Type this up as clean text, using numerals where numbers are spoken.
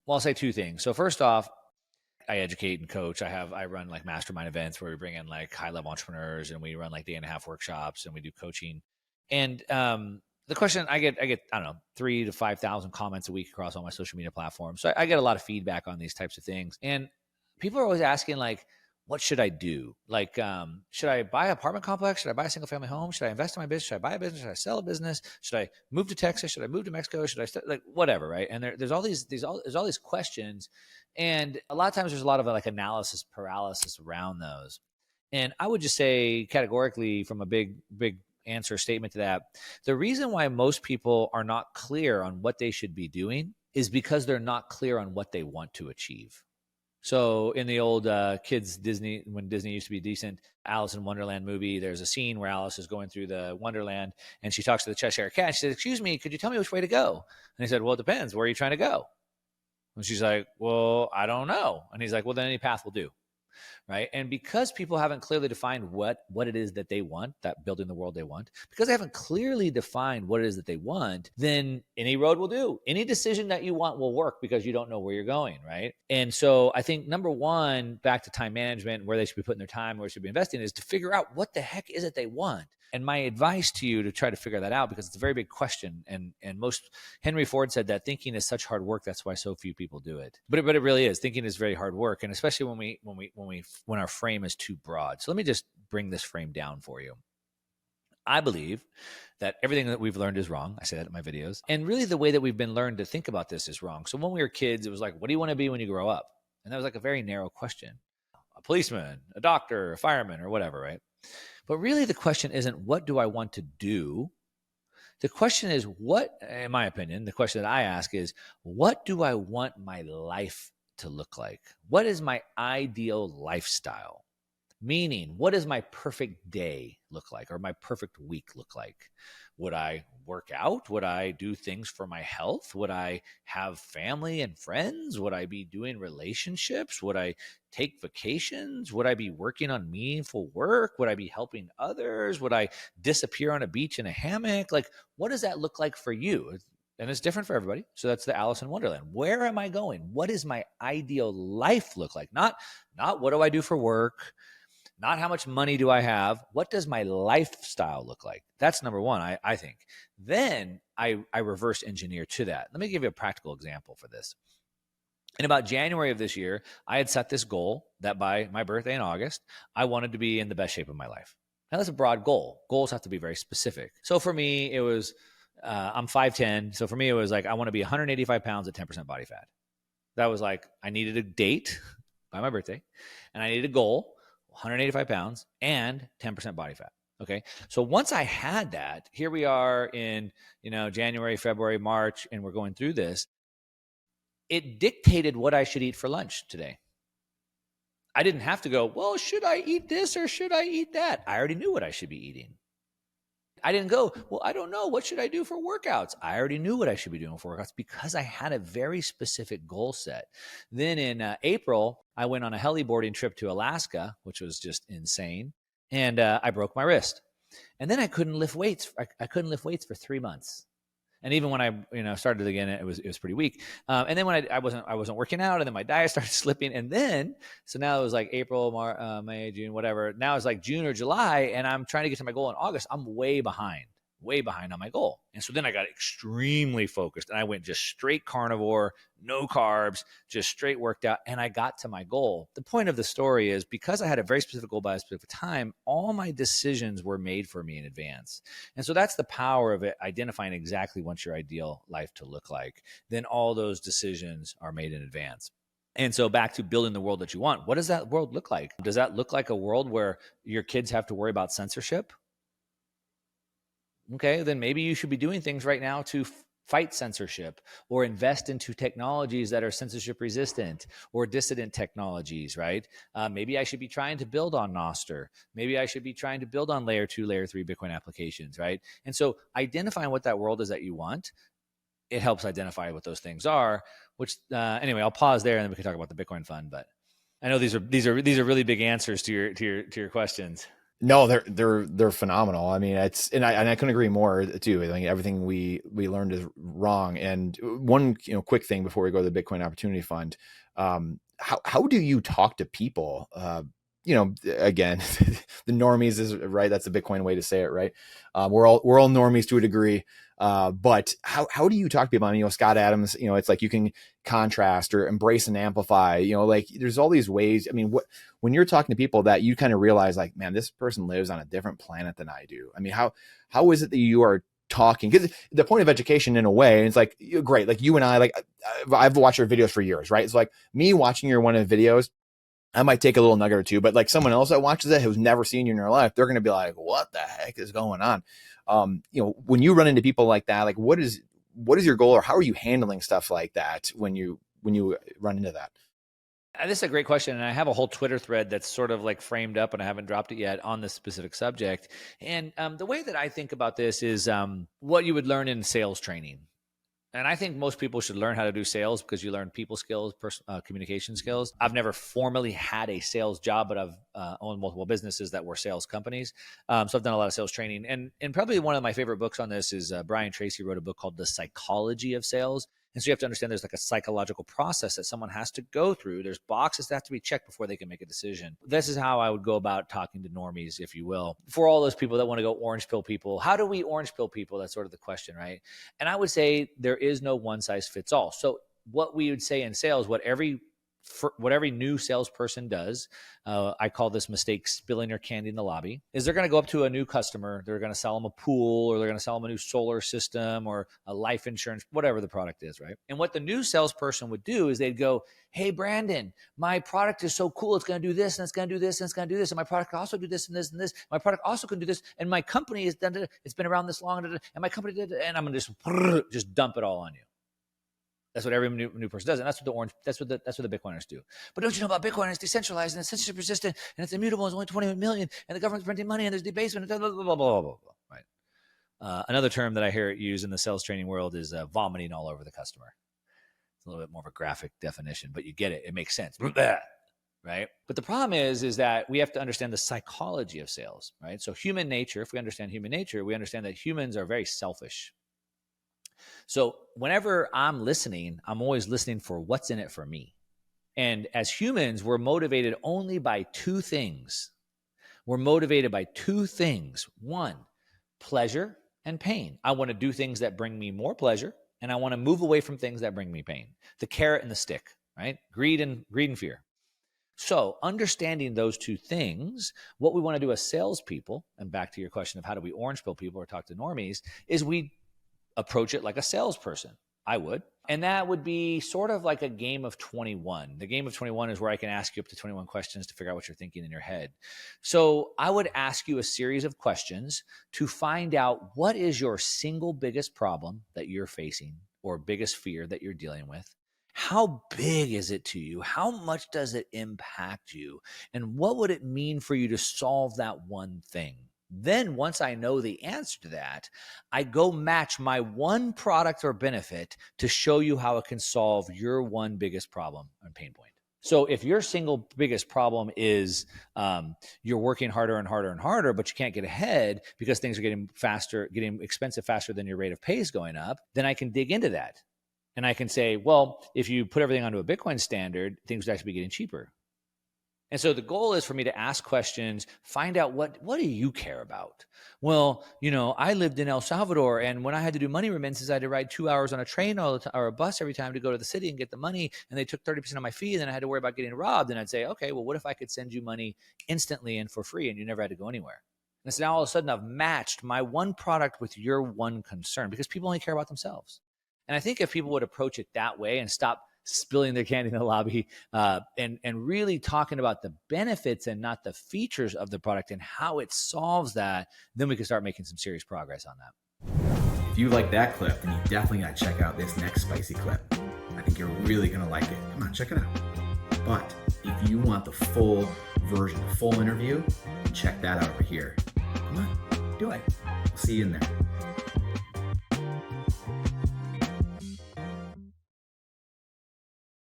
Well, I'll say two things. So first off, I educate and coach. I run like mastermind events where we bring in like high level entrepreneurs, and we run like day and a half workshops, and we do coaching. And the question I get, I don't know, 3,000 to 5,000 comments a week across all my social media platforms. So I get a lot of feedback on these types of things. And people are always asking like, what should I do? Like, should I buy an apartment complex? Should I buy a single family home? Should I invest in my business? Should I buy a business? Should I sell a business? Should I move to Texas? Should I move to Mexico? Should I like whatever, right? And there's all these questions, and a lot of times there's a lot of like analysis paralysis around those. And I would just say categorically, from a big answer statement to that, the reason why most people are not clear on what they should be doing is because they're not clear on what they want to achieve. So in the old kids Disney, when Disney used to be decent, Alice in Wonderland movie, there's a scene where Alice is going through the Wonderland and she talks to the Cheshire Cat. She says, "Excuse me, could you tell me which way to go?" And he said, "Well, it depends. Where are you trying to go?" And she's like, "Well, I don't know." And he's like, "Well, then any path will do." Right. And because people haven't clearly defined what it is that they want, that building the world they want, because they haven't clearly defined what it is that they want, then any road will do. Any decision that you want will work because you don't know where you're going. Right. And so I think number one, back to time management, where they should be putting their time, where they should be investing, is to figure out what the heck is it they want. And my advice to you to try to figure that out, because it's a very big question. And most, Henry Ford said that thinking is such hard work. That's why so few people do it. But it really is. Thinking is very hard work. And especially when our frame is too broad. So let me just bring this frame down for you. I believe that everything that we've learned is wrong. I say that in my videos. And really the way that we've been learned to think about this is wrong. So when we were kids, it was like, what do you want to be when you grow up? And that was like a very narrow question. A policeman, a doctor, a fireman, or whatever, right? But really the question isn't, what do I want to do? The question is, what, in my opinion, the question that I ask is, what do I want my life to look like? What is my ideal lifestyle? Meaning, what does my perfect day look like, or my perfect week look like? Would I work out? Would I do things for my health? Would I have family and friends? Would I be doing relationships? Would I take vacations? Would I be working on meaningful work? Would I be helping others? Would I disappear on a beach in a hammock? Like, what does that look like for you? And it's different for everybody. So that's the Alice in Wonderland. Where am I going? What does my ideal life look like? Not what do I do for work? Not how much money do I have? What does my lifestyle look like? That's number one, I think. Then I reverse engineer to that. Let me give you a practical example for this. In about January of this year, I had set this goal that by my birthday in August, I wanted to be in the best shape of my life. Now, that's a broad goal. Goals have to be very specific. So for me, it was, I'm 5'10". So for me, it was like, I want to be 185 pounds at 10% body fat. That was like, I needed a date by my birthday, and I needed a goal, 185 pounds and 10% body fat. Okay. So once I had that, here we are in, January, February, March, and we're going through this. It dictated what I should eat for lunch today. I didn't have to go, well, should I eat this or should I eat that? I already knew what I should be eating. I didn't go, well, I don't know. What should I do for workouts? I already knew what I should be doing for workouts because I had a very specific goal set. Then in April, I went on a heliboarding trip to Alaska, which was just insane. And I broke my wrist. And then I couldn't lift weights. I couldn't lift weights for 3 months. And even when I started again, it was pretty weak. And then when I wasn't working out, and then my diet started slipping. And then, so now it was like April, May, June, whatever. Now it's like June or July, and I'm trying to get to my goal in August. I'm way behind on my goal. And so then I got extremely focused, and I went just straight carnivore, no carbs, just straight worked out, and I got to my goal. The point of the story is, because I had a very specific goal by a specific time, all my decisions were made for me in advance. And so that's the power of it, identifying exactly what your ideal life to look like. Then all those decisions are made in advance. And so back to building the world that you want. What does that world look like? Does that look like a world where your kids have to worry about censorship? Okay, then maybe you should be doing things right now to fight censorship, or invest into technologies that are censorship resistant or dissident technologies, right? Maybe I should be trying to build on Nostr. Maybe I should be trying to build on layer 2, layer 3 Bitcoin applications, right? And so identifying what that world is that you want, it helps identify what those things are, which anyway, I'll pause there and then we can talk about the Bitcoin fund. But I know these are really big answers to your questions. No, they're phenomenal. I mean, and I couldn't agree more too. I think everything we learned is wrong. And one, quick thing before we go to the Bitcoin Opportunity Fund, how do you talk to people? Again, the normies is right. That's a Bitcoin way to say it, right? We're all normies to a degree. But how do you talk to people? I mean, Scott Adams, it's like you can contrast or embrace and amplify, like there's all these ways. I mean, when you're talking to people that you kind of realize like, man, this person lives on a different planet than I do. I mean, how is it that you are talking? Because the point of education in a way, it's like, great. Like you and I, like I've watched your videos for years, right? It's like me watching your one of the videos, I might take a little nugget or two, but like someone else that watches it who's never seen you in their life, they're going to be like, what the heck is going on? When you run into people like that, like what is your goal, or how are you handling stuff like that when you run into that? This is a great question. And I have a whole Twitter thread that's sort of like framed up, and I haven't dropped it yet on this specific subject. And the way that I think about this is what you would learn in sales training. And I think most people should learn how to do sales because you learn people skills, communication skills. I've never formally had a sales job, but I've owned multiple businesses that were sales companies. So I've done a lot of sales training. And probably one of my favorite books on this is Brian Tracy wrote a book called The Psychology of Sales. And so you have to understand there's like a psychological process that someone has to go through. There's boxes that have to be checked before they can make a decision. This is how I would go about talking to normies, if you will. For all those people that want to go orange pill people, how do we orange pill people? That's sort of the question, right? And I would say there is no one size fits all. So what we would say in sales, what every new salesperson does, I call this mistake spilling your candy in the lobby, is they're going to go up to a new customer. They're going to sell them a pool, or they're going to sell them a new solar system or a life insurance, whatever the product is, right? And what the new salesperson would do is they'd go, hey, Brandon, my product is so cool. It's going to do this, and it's going to do this, and it's going to do this. And my product can also do this and this and this. My product also can do this. And my company is done. It's been around this long. And my company did. And I'm going to just dump it all on you. That's what every new person does, and that's what the Bitcoiners do. But don't you know about Bitcoin? It's decentralized and it's censorship resistant and it's immutable. It's only 21 million, and the government's printing money and there's debasement. Blah blah blah blah blah blah. Right. Another term that I hear it used in the sales training world is vomiting all over the customer. It's a little bit more of a graphic definition, but you get it. It makes sense, right? But the problem is that we have to understand the psychology of sales, right? So human nature. If we understand human nature, we understand that humans are very selfish. So whenever I'm listening, I'm always listening for what's in it for me. And as humans, we're motivated only by two things. We're motivated by two things. One, pleasure and pain. I want to do things that bring me more pleasure, and I want to move away from things that bring me pain. The carrot and the stick, right? Greed and fear. So understanding those two things, what we want to do as salespeople, and back to your question of how do we orange pill people or talk to normies, is we approach it like a salesperson. I would. And that would be sort of like a game of 21. The game of 21 is where I can ask you up to 21 questions to figure out what you're thinking in your head. So I would ask you a series of questions to find out what is your single biggest problem that you're facing or biggest fear that you're dealing with. How big is it to you? How much does it impact you? And what would it mean for you to solve that one thing? Then once I know the answer to that, I go match my one product or benefit to show you how it can solve your one biggest problem and pain point. So if your single biggest problem is you're working harder and harder and harder, but you can't get ahead because things are getting expensive faster than your rate of pay is going up, then I can dig into that. And I can say, well, if you put everything onto a Bitcoin standard, things would actually be getting cheaper. And so the goal is for me to ask questions, find out what do you care about? Well, I lived in El Salvador, and when I had to do money remittances, I had to ride 2 hours on a train or a bus every time to go to the city and get the money, and they took 30% of my fee, and then I had to worry about getting robbed. And I'd say, okay, well, what if I could send you money instantly and for free, and you never had to go anywhere? And so now all of a sudden I've matched my one product with your one concern, because people only care about themselves. And I think if people would approach it that way and stop spilling their candy in the lobby and really talking about the benefits and not the features of the product and how it solves that, then we can start making some serious progress on that. If you like that clip, then you definitely got to check out this next spicy clip. I think you're really going to like it. Come on, check it out. But if you want the full version, the full interview, check that out over here. Come on, do it. I'll see you in there.